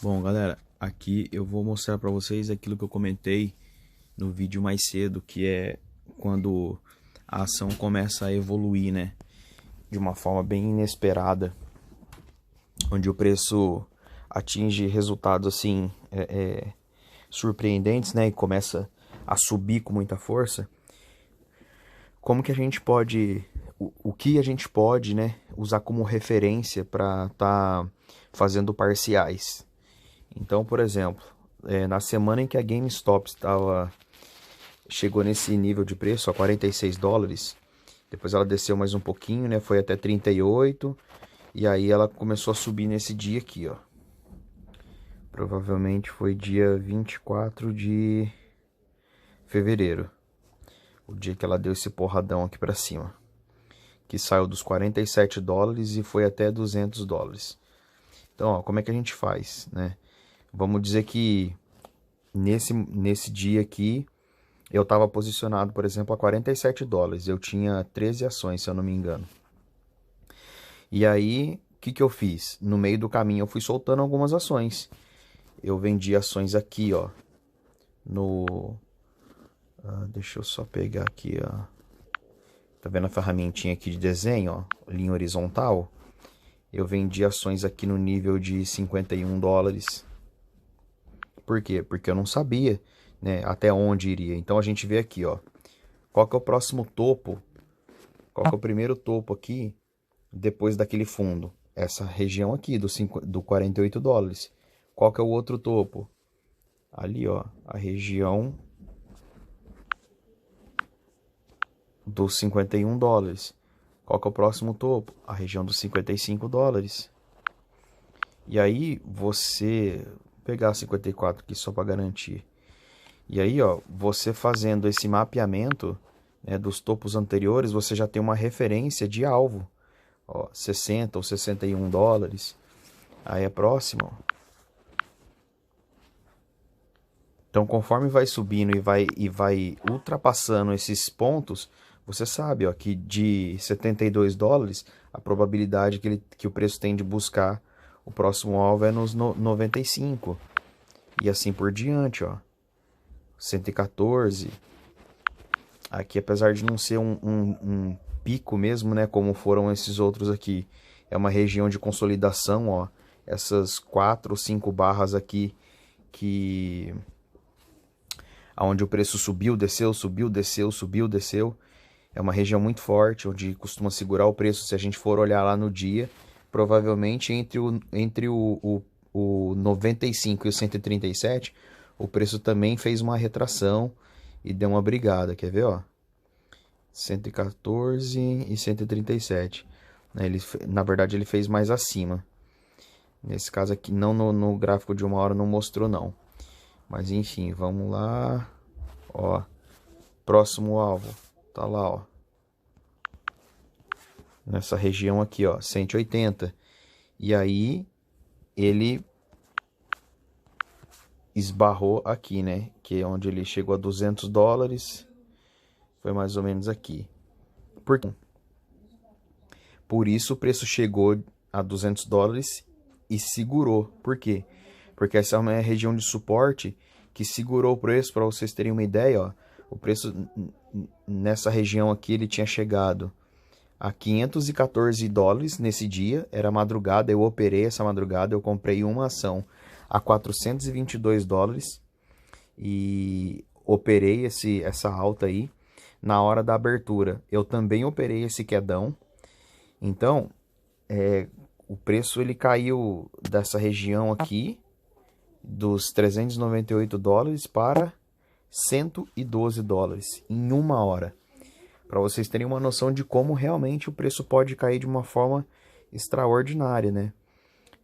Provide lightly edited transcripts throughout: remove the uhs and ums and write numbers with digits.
Bom, galera, aqui eu vou mostrar para vocês aquilo que eu comentei no vídeo mais cedo, que é quando a ação começa a evoluir, né, de uma forma bem inesperada, onde o preço atinge resultados assim surpreendentes, né, e começa a subir com muita força. Como que a gente pode, o que a gente pode, né, usar como referência para estar fazendo parciais? Então, por exemplo, na semana em que a GameStop chegou nesse nível de preço, a 46 dólares, depois ela desceu mais um pouquinho, né? Foi até 38, e aí ela começou a subir nesse dia aqui, ó. Provavelmente foi dia 24 de fevereiro, o dia que ela deu esse porradão aqui pra cima, que saiu dos 47 dólares e foi até 200 dólares. Então, ó, como é que a gente faz, né? Vamos dizer que nesse dia aqui, eu estava posicionado, por exemplo, a 47 dólares. Eu tinha 13 ações, se eu não me engano. E aí, o que eu fiz? No meio do caminho, eu fui soltando algumas ações. Eu vendi ações aqui, ó. Deixa eu só pegar aqui, ó. Tá vendo a ferramentinha aqui de desenho, ó? Linha horizontal. Eu vendi ações aqui no nível de 51 dólares. Por quê? Porque eu não sabia, né, até onde iria. Então a gente vê aqui, ó. Qual que é o próximo topo? Qual que é o primeiro topo aqui depois daquele fundo? Essa região aqui do 48 dólares. Qual que é o outro topo? Ali, ó, a região dos 51 dólares. Qual que é o próximo topo? A região dos 55 dólares. E aí você pegar 54 aqui só para garantir. E aí, ó, você fazendo esse mapeamento, né, dos topos anteriores, você já tem uma referência de alvo. Ó, 60 ou 61 dólares. Aí é próximo. Então, conforme vai subindo e vai ultrapassando esses pontos, você sabe, ó, que de 72 dólares, a probabilidade que o preço tem de buscar o próximo alvo é nos 95. E assim por diante, ó. 114. Aqui, apesar de não ser um pico mesmo, né, como foram esses outros aqui, é uma região de consolidação, ó. Essas 4 ou 5 barras aqui que onde o preço subiu, desceu, subiu, desceu, subiu, desceu. É uma região muito forte, onde costuma segurar o preço. Se a gente for olhar lá no dia, provavelmente o 95 e o 137, o preço também fez uma retração e deu uma brigada. Quer ver, ó? 114 e 137. Na verdade, ele fez mais acima. Nesse caso aqui, não no gráfico de uma hora não mostrou, não. Mas enfim, vamos lá. Ó, próximo alvo. Tá lá, ó. Nessa região aqui, ó, 180. E aí, ele esbarrou aqui, né? Que é onde ele chegou a 200 dólares. Foi mais ou menos aqui. Por isso o preço chegou a 200 dólares e segurou. Por quê? Porque essa é uma região de suporte que segurou o preço. Para vocês terem uma ideia, ó, o preço nessa região aqui ele tinha chegado a 514 dólares nesse dia. Era madrugada, eu operei essa madrugada, eu comprei uma ação a 422 dólares e operei essa alta aí. Na hora da abertura, eu também operei esse quedão. Então, o preço ele caiu dessa região aqui, dos 398 dólares para 112 dólares em uma hora. Para vocês terem uma noção de como realmente o preço pode cair de uma forma extraordinária, né?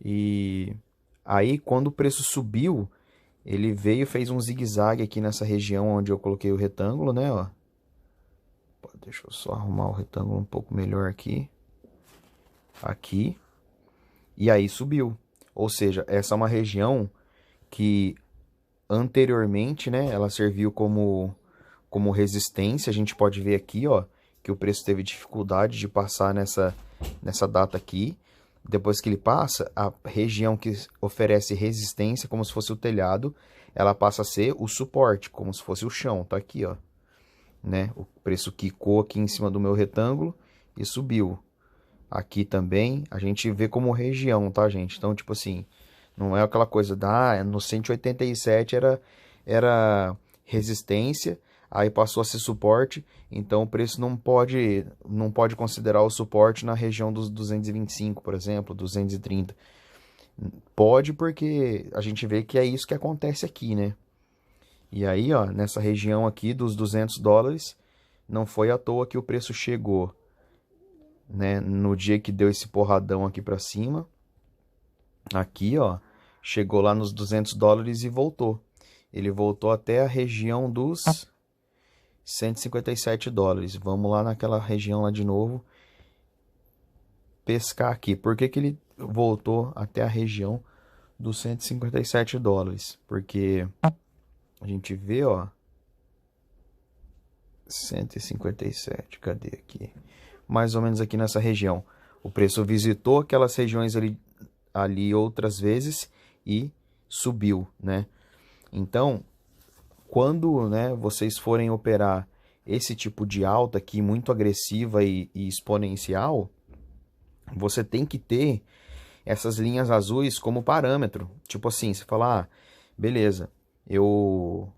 E aí, quando o preço subiu, ele veio e fez um zigue-zague aqui nessa região onde eu coloquei o retângulo, né? Ó. Deixa eu só arrumar o retângulo um pouco melhor aqui. Aqui. E aí subiu. Ou seja, essa é uma região que anteriormente, né, ela serviu como resistência. A gente pode ver aqui, ó, que o preço teve dificuldade de passar nessa data aqui. Depois que ele passa, a região que oferece resistência, como se fosse o telhado, ela passa a ser o suporte, como se fosse o chão. Tá aqui, ó, né? O preço quicou aqui em cima do meu retângulo e subiu. Aqui também a gente vê como região, tá, gente? Então, tipo assim, não é aquela coisa da, no 187 era resistência, aí passou a ser suporte, então o preço não pode considerar o suporte na região dos 225, por exemplo, 230. Pode porque a gente vê que é isso que acontece aqui, né? E aí, ó, nessa região aqui dos 200 dólares, não foi à toa que o preço chegou, né, no dia que deu esse porradão aqui pra cima. Aqui, ó, chegou lá nos 200 dólares e voltou. Ele voltou até a região dos 157 dólares. Vamos lá naquela região lá de novo. Pescar aqui. Por que que ele voltou até a região dos 157 dólares? Porque a gente vê, ó, 157, cadê aqui? Mais ou menos aqui nessa região. O preço visitou aquelas regiões ali outras vezes e subiu, né? Então, quando, né, vocês forem operar esse tipo de alta aqui muito agressiva e exponencial, você tem que ter essas linhas azuis como parâmetro. Tipo assim, você fala, ah, beleza, eu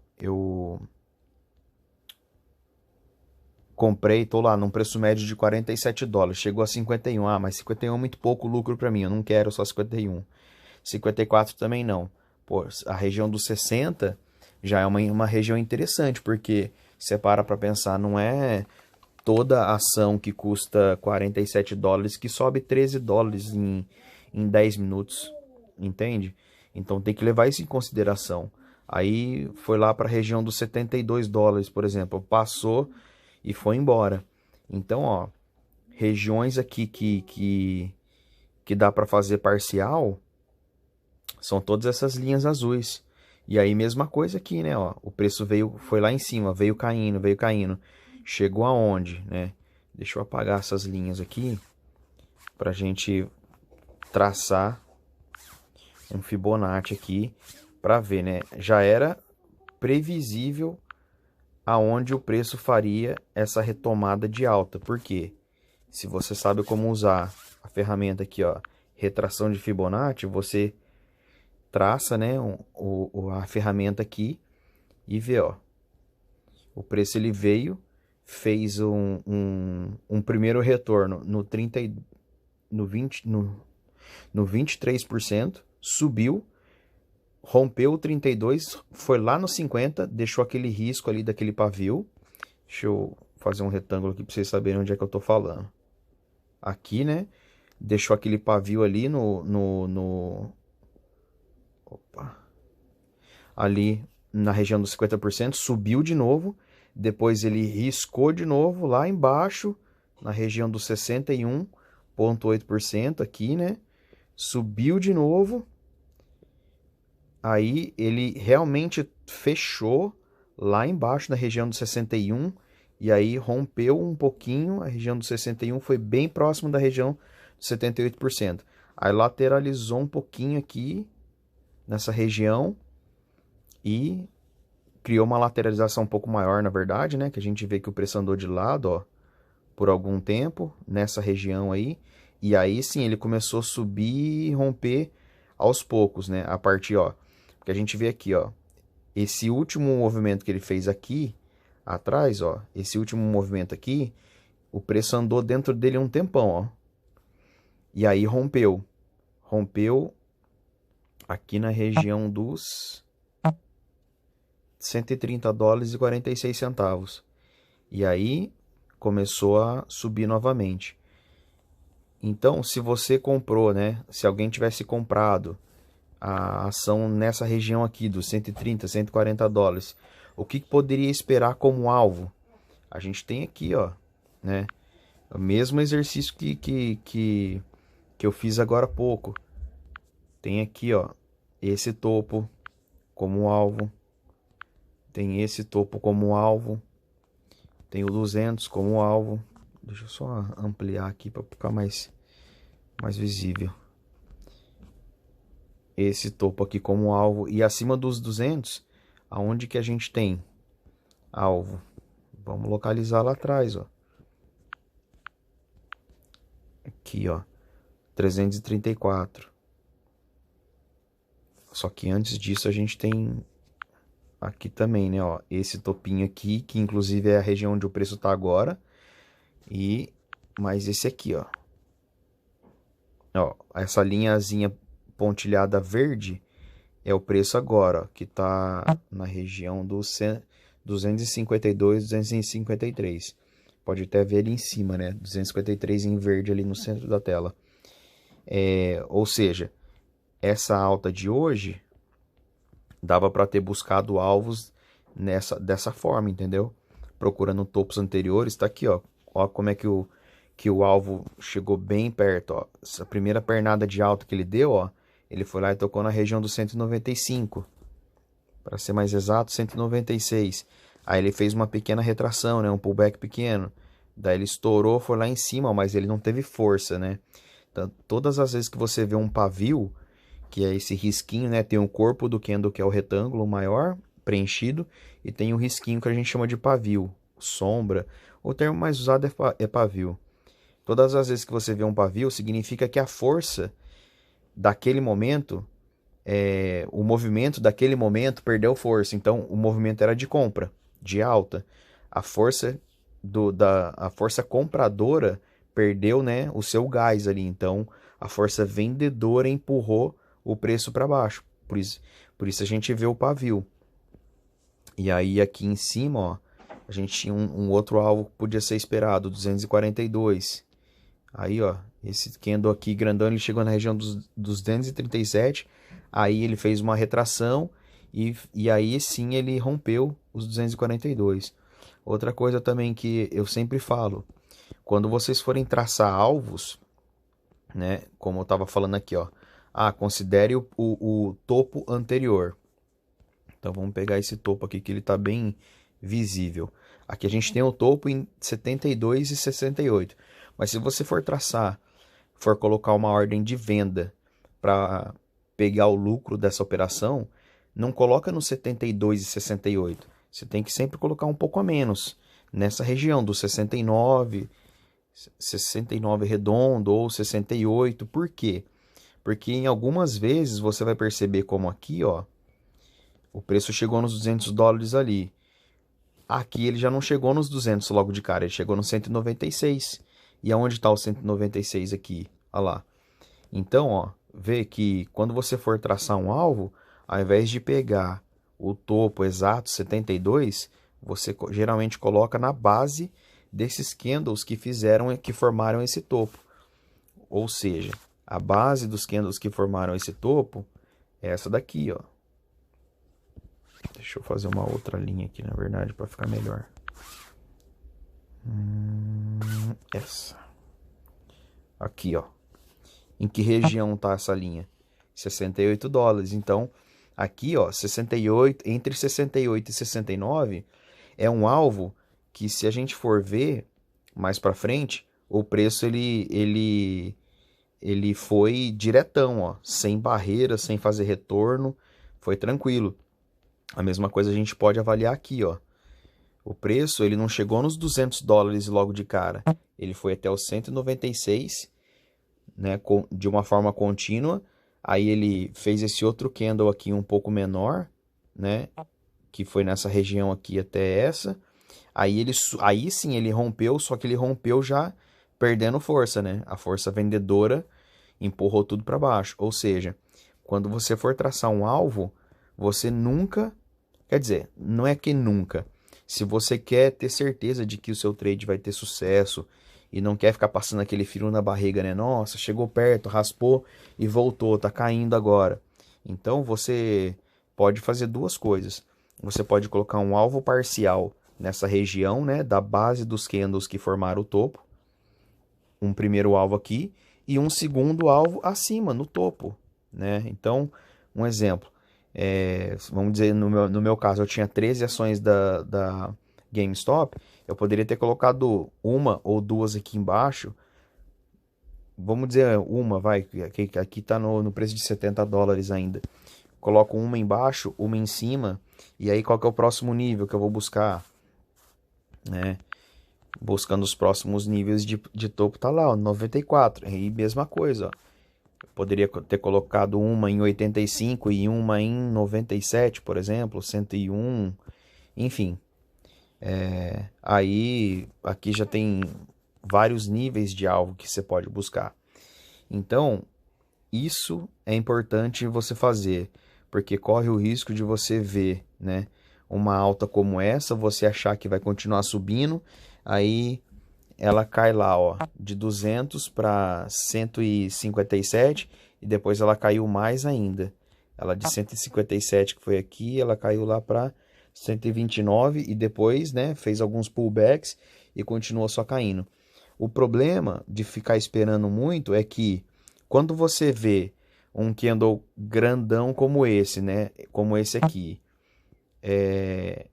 comprei, tô lá num preço médio de 47 dólares, chegou a 51, ah, mas 51 é muito pouco lucro para mim, eu não quero só 51. 54 também não. Pô, a região dos 60 já é uma região interessante, porque você para pensar, não é toda ação que custa 47 dólares que sobe 13 dólares em 10 minutos, entende? Então tem que levar isso em consideração. Aí foi lá para a região dos 72 dólares, por exemplo, passou e foi embora. Então, ó, regiões aqui que dá para fazer parcial são todas essas linhas azuis. E aí, mesma coisa aqui, né? Ó, o preço foi lá em cima, veio caindo, veio caindo. Chegou aonde, né? Deixa eu apagar essas linhas aqui para a gente traçar um Fibonacci aqui para ver, né? Já era previsível aonde o preço faria essa retomada de alta. Por quê? Se você sabe como usar a ferramenta aqui, ó, retração de Fibonacci, você traça, né, a ferramenta aqui e vê, ó, o preço ele veio, fez um primeiro retorno no 30, no 20, no 23%, subiu, rompeu o 32, foi lá no 50, deixou aquele risco ali daquele pavio. Deixa eu fazer um retângulo aqui para vocês saberem onde é que eu tô falando. Aqui, né, deixou aquele pavio ali opa, ali na região dos 50%, subiu de novo, depois ele riscou de novo lá embaixo, na região dos 61,8% aqui, né? Subiu de novo, aí ele realmente fechou lá embaixo na região dos 61, e aí rompeu um pouquinho, a região dos 61 foi bem próximo da região dos 78%. Aí lateralizou um pouquinho aqui, nessa região, e criou uma lateralização um pouco maior, na verdade, né? Que a gente vê que o preço andou de lado, ó, por algum tempo, nessa região aí. E aí sim, ele começou a subir e romper aos poucos, né? A partir, ó, porque a gente vê aqui, ó, esse último movimento que ele fez aqui, atrás, ó, esse último movimento aqui, o preço andou dentro dele um tempão, ó. E aí rompeu. Rompeu aqui na região dos 130 dólares e 46 centavos. E aí começou a subir novamente. Então, se você comprou, né? Se alguém tivesse comprado a ação nessa região aqui dos 130, 140 dólares, o que poderia esperar como alvo? A gente tem aqui, ó, né? O mesmo exercício que eu fiz agora há pouco. Tem aqui, ó, esse topo como alvo. Tem esse topo como alvo. Tem o 200 como alvo. Deixa eu só ampliar aqui para ficar mais visível. esse topo aqui como alvo. E acima dos 200, aonde que a gente tem alvo? Vamos localizar lá atrás, ó. Aqui, ó. 334. Só que antes disso a gente tem aqui também, né, ó, esse topinho aqui, que inclusive é a região onde o preço tá agora. E mais esse aqui, ó. Ó, essa linhazinha pontilhada verde é o preço agora, ó, que tá na região dos 252, 253. Pode até ver ali em cima, né? 253 em verde ali no centro da tela. Ou seja, essa alta de hoje dava para ter buscado alvos dessa forma, entendeu? Procurando topos anteriores, tá aqui, ó. Ó como é que o alvo chegou bem perto, ó. Essa primeira pernada de alta que ele deu, ó, ele foi lá e tocou na região do 195. Para ser mais exato, 196. Aí ele fez uma pequena retração, né, um pullback pequeno. Daí ele estourou, foi lá em cima, mas ele não teve força, né? Então, todas as vezes que você vê um pavio, que é esse risquinho, né? Tem o corpo do candle, que é o retângulo maior, preenchido, e tem o risquinho que a gente chama de pavio, sombra. O termo mais usado é pavio. Todas as vezes que você vê um pavio, significa que a força daquele momento, o movimento daquele momento perdeu força. Então, o movimento era de compra, de alta. A força a força compradora perdeu, né, o seu gás ali. Então, a força vendedora empurrou o preço para baixo. Por isso a gente vê o pavio. E aí aqui em cima, ó, a gente tinha um outro alvo que podia ser esperado, 242. Aí, ó, esse candle aqui grandão, ele chegou na região dos 237. Aí ele fez uma retração e aí sim ele rompeu os 242. Outra coisa também que eu sempre falo, quando vocês forem traçar alvos, né, como eu estava falando aqui, ó, considere o topo anterior. Então vamos pegar esse topo aqui que ele está bem visível. Aqui a gente tem o topo em 72 e 68. Mas se você for traçar, for colocar uma ordem de venda para pegar o lucro dessa operação, não coloca no 72 e 68. Você tem que sempre colocar um pouco a menos, nessa região do 69 redondo ou 68. Por quê? Porque em algumas vezes você vai perceber como aqui, ó, o preço chegou nos 200 dólares ali. Aqui ele já não chegou nos 200 logo de cara, ele chegou no 196. E aonde está o 196 aqui? Olha lá. Então, ó, vê que quando você for traçar um alvo, ao invés de pegar o topo exato 72, você geralmente coloca na base desses candles que formaram esse topo. Ou seja, a base dos candles que formaram esse topo é essa daqui, ó. Deixa eu fazer uma outra linha aqui, na verdade, para ficar melhor. Essa. Aqui, ó. Em que região tá essa linha? 68 dólares. Então, aqui, ó, 68, entre 68 e 69 é um alvo que, se a gente for ver mais para frente, o preço ele foi diretão, ó, sem barreira, sem fazer retorno, foi tranquilo. A mesma coisa a gente pode avaliar aqui, ó. O preço, ele não chegou nos 200 dólares logo de cara. Ele foi até os 196, né, de uma forma contínua. Aí ele fez esse outro candle aqui um pouco menor, né, que foi nessa região aqui até essa. Aí sim ele rompeu, só que ele rompeu já perdendo força, né? A força vendedora empurrou tudo para baixo. Ou seja, quando você for traçar um alvo, você nunca, quer dizer, não é que nunca. Se você quer ter certeza de que o seu trade vai ter sucesso e não quer ficar passando aquele frio na barriga, né? Nossa, chegou perto, raspou e voltou, tá caindo agora. Então você pode fazer duas coisas. Você pode colocar um alvo parcial nessa região, né, da base dos candles que formaram o topo. Um primeiro alvo aqui e um segundo alvo acima, no topo, né? Então, um exemplo. Vamos dizer, no meu caso, eu tinha 13 ações da GameStop. Eu poderia ter colocado uma ou duas aqui embaixo, vamos dizer uma, vai, aqui tá no preço de 70 dólares ainda. Coloco uma embaixo, uma em cima, e aí qual que é o próximo nível que eu vou buscar, né? Buscando os próximos níveis de topo, tá lá, ó, 94. E mesma coisa, ó. Eu poderia ter colocado uma em 85 e uma em 97, por exemplo, 101, enfim. Aí, aqui já tem vários níveis de alvo que você pode buscar. Então, isso é importante você fazer, porque corre o risco de você ver, né, uma alta como essa, você achar que vai continuar subindo, aí ela cai lá, ó, de 200 para 157 e depois ela caiu mais ainda. Ela de 157 que foi aqui, ela caiu lá para 129 e depois, né, fez alguns pullbacks e continuou só caindo. O problema de ficar esperando muito é que quando você vê um candle grandão como esse, né, como esse aqui,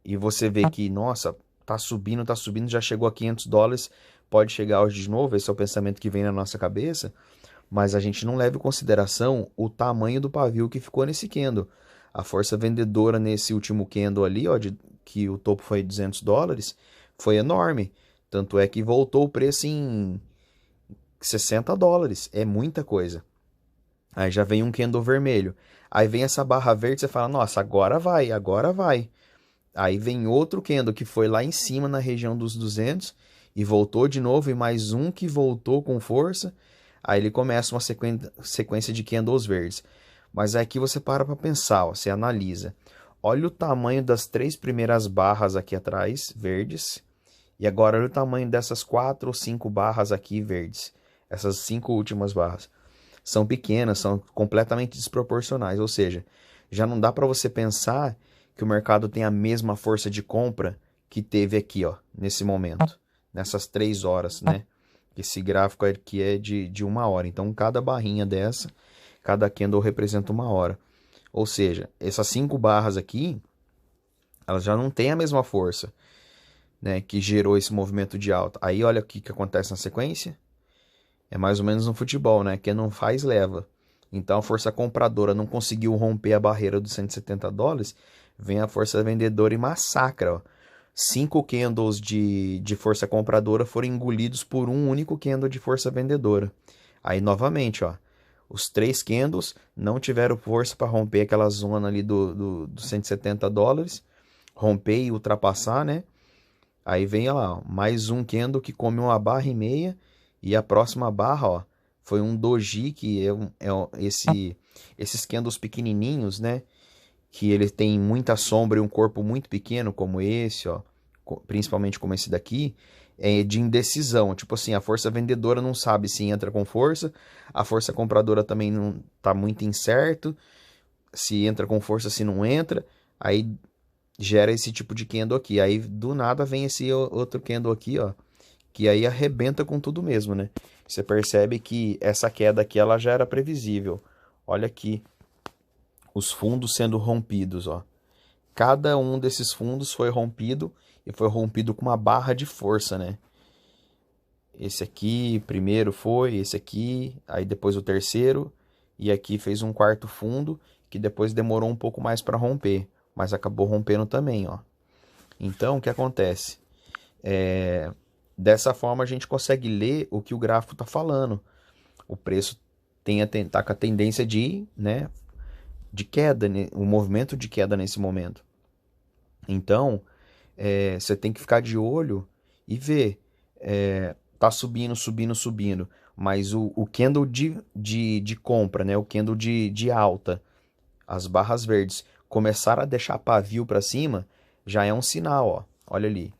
e você vê que, nossa, tá subindo, já chegou a 500 dólares, pode chegar hoje de novo, esse é o pensamento que vem na nossa cabeça, mas a gente não leva em consideração o tamanho do pavio que ficou nesse candle. A força vendedora nesse último candle ali, ó, que o topo foi 200 dólares, foi enorme. Tanto é que voltou o preço em 60 dólares. É muita coisa. Aí já vem um candle vermelho. Aí vem essa barra verde, você fala, nossa, agora vai, agora vai. Aí vem outro candle que foi lá em cima na região dos 200 e voltou de novo, e mais um que voltou com força. Aí ele começa uma sequência de candles verdes. Mas aqui você para pensar, ó, você analisa. Olha o tamanho das 3 primeiras barras aqui atrás, verdes. E agora olha o tamanho dessas 4 ou 5 barras aqui verdes. Essas 5 últimas barras. São pequenas, são completamente desproporcionais. Ou seja, já não dá para você pensar que o mercado tem a mesma força de compra que teve aqui, ó, nesse momento. Nessas 3 horas, né? Esse gráfico aqui é de 1 hora. Então, cada barrinha dessa, cada candle representa 1 hora. Ou seja, essas 5 barras aqui, elas já não têm a mesma força, né, que gerou esse movimento de alta. Aí, olha o que acontece na sequência. É mais ou menos no futebol, né? Quem não faz, leva. Então, a força compradora não conseguiu romper a barreira dos 170 dólares, vem a força vendedora e massacra, ó. 5 candles de força compradora foram engolidos por um único candle de força vendedora. Aí, novamente, ó, os 3 candles não tiveram força para romper aquela zona ali dos 170 dólares, romper e ultrapassar, né? Aí vem, ó, lá, mais um candle que come 1,5 barra, e a próxima barra, ó, foi um doji, que esses candles pequenininhos, né? Que ele tem muita sombra e um corpo muito pequeno, como esse, ó, principalmente como esse daqui, é de indecisão. Tipo assim, a força vendedora não sabe se entra com força, a força compradora também não tá muito incerto, se entra com força, se não entra, aí gera esse tipo de candle aqui. Aí do nada vem esse outro candle aqui, ó, que aí arrebenta com tudo mesmo, né? Você percebe que essa queda aqui ela já era previsível. Olha aqui os fundos sendo rompidos, ó. Cada um desses fundos foi rompido e foi rompido com uma barra de força, né? Esse aqui primeiro foi, esse aqui, aí depois o terceiro, e aqui fez um quarto fundo que depois demorou um pouco mais para romper, mas acabou rompendo também, ó. Então, o que acontece? Dessa forma a gente consegue ler o que o gráfico está falando. O preço tá com a tendência né, de queda, né, o movimento de queda nesse momento. Então, você tem que ficar de olho e ver. Tá subindo, subindo, subindo. Mas o candle de compra, né, o candle de alta, as barras verdes, começar a deixar pavio para cima, já é um sinal, ó. Olha ali.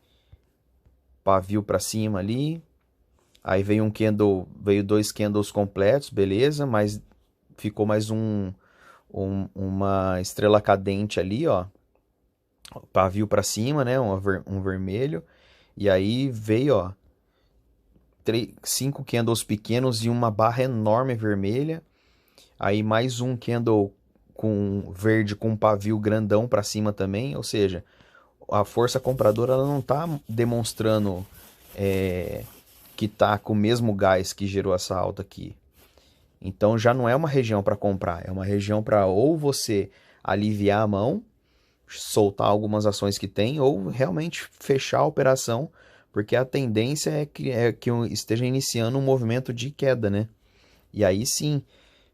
Pavio para cima ali. Aí veio veio 2 candles completos, beleza, mas ficou mais uma estrela cadente ali, ó. Pavio para cima, né, um vermelho. E aí veio, ó, 5 candles pequenos e uma barra enorme vermelha. Aí mais um candle com verde com um pavio grandão para cima também, ou seja, a força compradora ela não está demonstrando que tá com o mesmo gás que gerou essa alta aqui. Então já não é uma região para comprar, é uma região para ou você aliviar a mão, soltar algumas ações que tem, ou realmente fechar a operação, porque a tendência é que esteja iniciando um movimento de queda, né? E aí sim,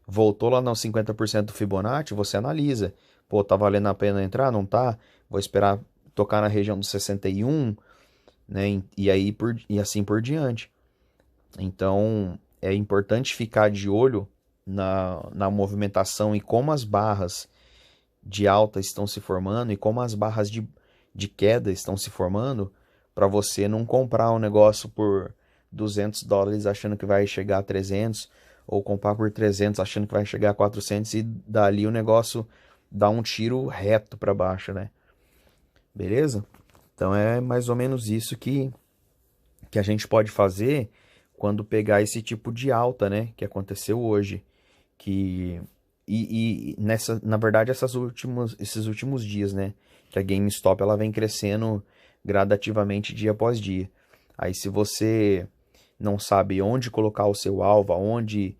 voltou lá nos 50% do Fibonacci, você analisa. Pô, tá valendo a pena entrar? Não tá? Vou esperar tocar na região dos 61, né? E assim por diante. Então, é importante ficar de olho na movimentação e como as barras de alta estão se formando e como as barras de queda estão se formando, para você não comprar um negócio por US$ 200 achando que vai chegar a 300, ou comprar por 300 achando que vai chegar a 400 e dali o negócio dá um tiro reto para baixo, né? Beleza? Então é mais ou menos isso que a gente pode fazer quando pegar esse tipo de alta, né, que aconteceu hoje, que na verdade esses últimos dias, né, que a GameStop ela vem crescendo gradativamente dia após dia. Aí se você não sabe onde colocar o seu alvo, onde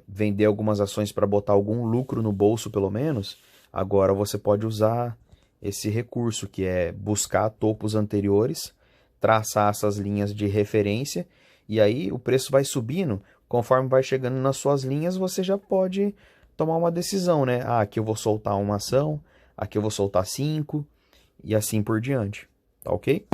vender algumas ações para botar algum lucro no bolso pelo menos, agora você pode usar esse recurso que é buscar topos anteriores, traçar essas linhas de referência e aí o preço vai subindo, conforme vai chegando nas suas linhas, você já pode tomar uma decisão, né? Ah, aqui eu vou soltar uma ação, aqui eu vou soltar 5 e assim por diante. Tá ok?